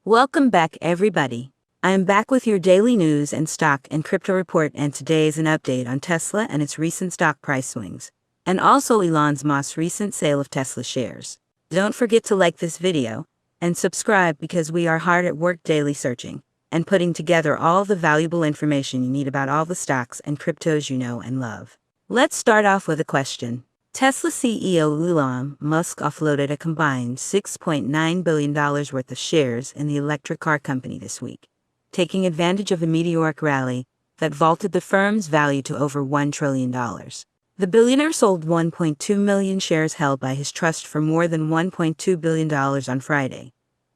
Welcome back, everybody. I am back with your daily news and stock and crypto report, and today is an update on Tesla and its recent stock price swings, and also Elon Musk's recent sale of Tesla shares. Don't forget to like this video and subscribe because we are hard at work daily searching and putting together all the valuable information you need about all the stocks and cryptos you know and love. Let's start off with a question. Tesla CEO Elon Musk offloaded a combined $6.9 billion worth of shares in the electric car company this week, taking advantage of a meteoric rally that vaulted the firm's value to over $1 trillion. The billionaire sold 1.2 million shares held by his trust for more than $1.2 billion on Friday,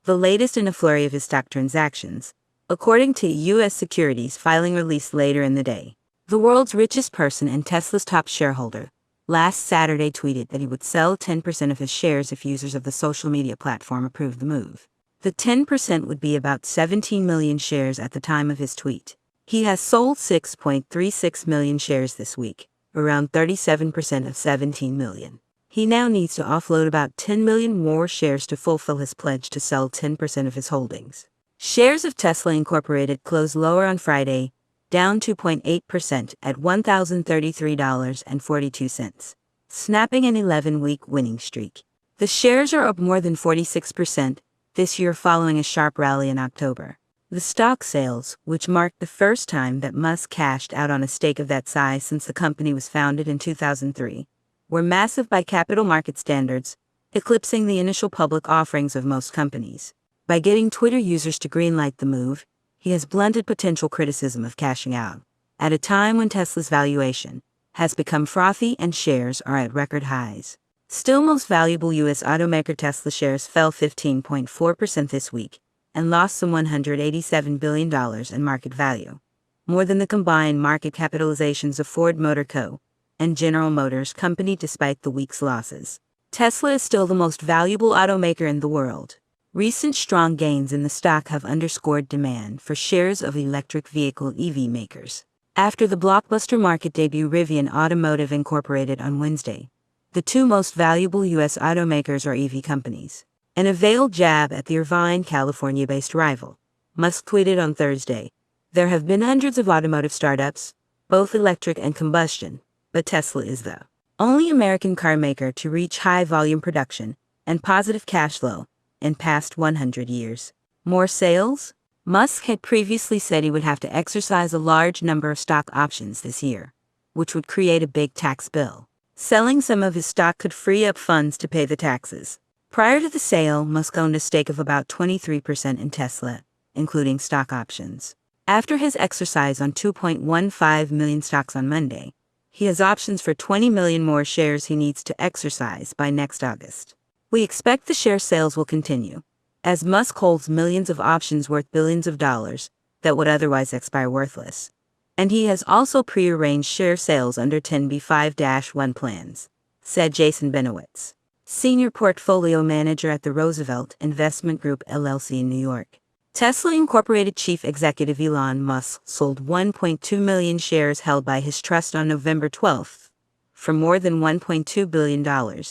the latest in a flurry of his stock transactions, according to a U.S. securities filing released later in the day. The world's richest person and Tesla's top shareholder last Saturday tweeted that he would sell 10% of his shares if users of the social media platform approved the move. The 10% would be about 17 million shares at the time of his tweet. He has sold 6.36 million shares this week, around 37% of 17 million. He now needs to offload about 10 million more shares to fulfill his pledge to sell 10% of his holdings. Shares of Tesla Incorporated closed lower on Friday, down 2.8% at $1,033.42, snapping an 11-week winning streak. The shares are up more than 46% this year following a sharp rally in October. The stock sales, which marked the first time that Musk cashed out on a stake of that size since the company was founded in 2003, were massive by capital market standards, eclipsing the initial public offerings of most companies. By getting Twitter users to greenlight the move, he has blunted potential criticism of cashing out, at a time when Tesla's valuation has become frothy and shares are at record highs. Still, most valuable U.S. automaker Tesla shares fell 15.4% this week and lost some $187 billion in market value, more than the combined market capitalizations of Ford Motor Co. and General Motors Company despite the week's losses. Tesla is still the most valuable automaker in the world. Recent strong gains in the stock have underscored demand for shares of electric vehicle EV makers. After the blockbuster market debut Rivian Automotive Incorporated on Wednesday, the two most valuable U.S. automakers are EV companies. In a veiled jab at the Irvine, California-based rival, Musk tweeted on Thursday, "There have been hundreds of automotive startups, both electric and combustion, but Tesla is the only American car maker to reach high-volume production and positive cash flow in past 100 years. More sales?" Musk had previously said he would have to exercise a large number of stock options this year, which would create a big tax bill. Selling some of his stock could free up funds to pay the taxes. Prior to the sale, Musk owned a stake of about 23% in Tesla, including stock options. After his exercise on 2.15 million stocks on Monday, he has options for 20 million more shares he needs to exercise by next August. We expect the share sales will continue, as Musk holds millions of options worth billions of dollars that would otherwise expire worthless. And he has also pre-arranged share sales under 10b5-1 plans, said Jason Benowitz, senior portfolio manager at the Roosevelt Investment Group LLC in New York. Tesla Incorporated chief executive Elon Musk sold 1.2 million shares held by his trust on November 12 for more than $1.2 billion.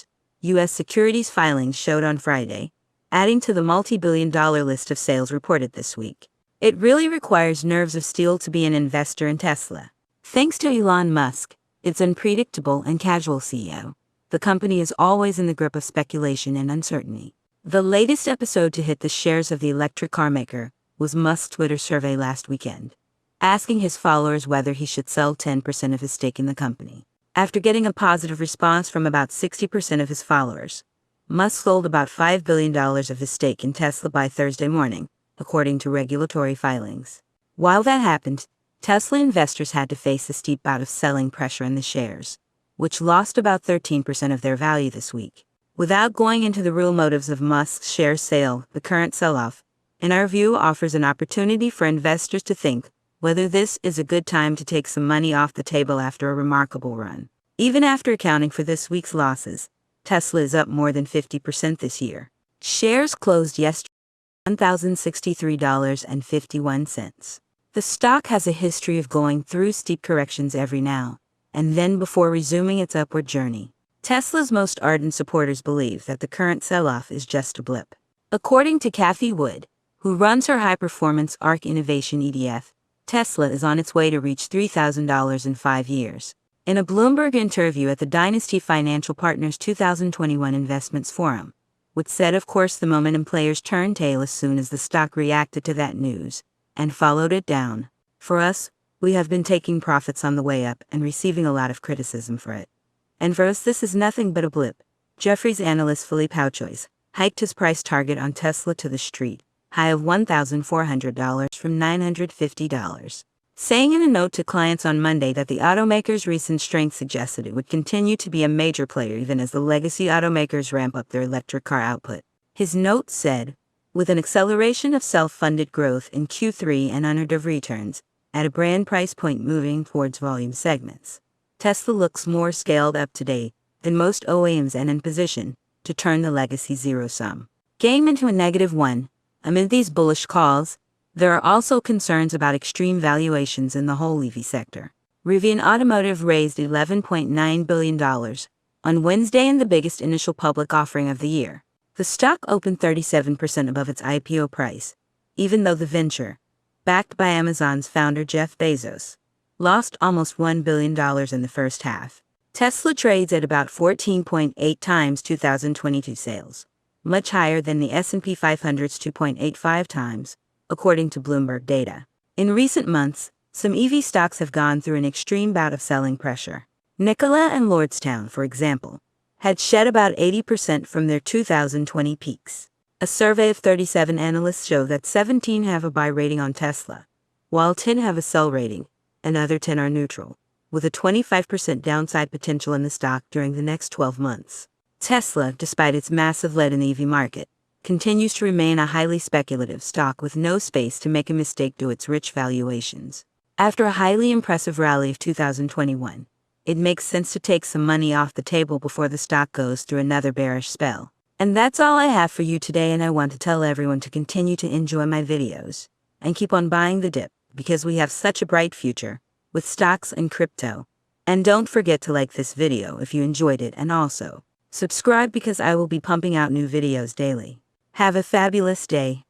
U.S. securities filings showed on Friday, adding to the multi-billion-dollar list of sales reported this week. It really requires nerves of steel to be an investor in Tesla. Thanks to Elon Musk, its unpredictable and casual CEO, the company is always in the grip of speculation and uncertainty. The latest episode to hit the shares of the electric car maker was Musk's Twitter survey last weekend, asking his followers whether he should sell 10% of his stake in the company. After getting a positive response from about 60% of his followers, Musk sold about $5 billion of his stake in Tesla by Thursday morning, according to regulatory filings. While that happened, Tesla investors had to face a steep bout of selling pressure in the shares, which lost about 13% of their value this week. Without going into the real motives of Musk's share sale, the current sell-off, in our view, offers an opportunity for investors to think whether this is a good time to take some money off the table after a remarkable run. Even after accounting for this week's losses, Tesla is up more than 50% this year. Shares closed yesterday at $1,063.51. The stock has a history of going through steep corrections every now and then before resuming its upward journey. Tesla's most ardent supporters believe that the current sell-off is just a blip. According to Cathie Wood, who runs her high-performance ARC Innovation ETF, Tesla is on its way to reach $3,000 in 5 years. In a Bloomberg interview at the Dynasty Financial Partners 2021 Investments Forum, which said of course the momentum players turned tail as soon as the stock reacted to that news, and followed it down. For us, we have been taking profits on the way up and receiving a lot of criticism for it. And for us this is nothing but a blip. Jefferies analyst Philippe Houchois hiked his price target on Tesla to the street high of $1,400 from $950, saying in a note to clients on Monday that the automaker's recent strength suggested it would continue to be a major player even as the legacy automakers ramp up their electric car output. His note said, with an acceleration of self-funded growth in Q3 and unearned returns, at a brand price point moving towards volume segments, Tesla looks more scaled up today than most OEMs and in position to turn the legacy zero-sum game into a -1. Amid these bullish calls, there are also concerns about extreme valuations in the whole EV sector. Rivian Automotive raised $11.9 billion on Wednesday in the biggest initial public offering of the year. The stock opened 37% above its IPO price, even though the venture, backed by Amazon's founder Jeff Bezos, lost almost $1 billion in the first half. Tesla trades at about 14.8 times 2022 sales, much higher than the S&P 500's 2.85 times, according to Bloomberg data. In recent months, some EV stocks have gone through an extreme bout of selling pressure. Nikola and Lordstown, for example, had shed about 80% from their 2020 peaks. A survey of 37 analysts showed that 17 have a buy rating on Tesla, while 10 have a sell rating, and other 10 are neutral, with a 25% downside potential in the stock during the next 12 months. Tesla, despite its massive lead in the EV market, continues to remain a highly speculative stock with no space to make a mistake due to its rich valuations. After a highly impressive rally of 2021, it makes sense to take some money off the table before the stock goes through another bearish spell. And that's all I have for you today, and I want to tell everyone to continue to enjoy my videos and keep on buying the dip because we have such a bright future with stocks and crypto. And don't forget to like this video if you enjoyed it, and also subscribe because I will be pumping out new videos daily. Have a fabulous day.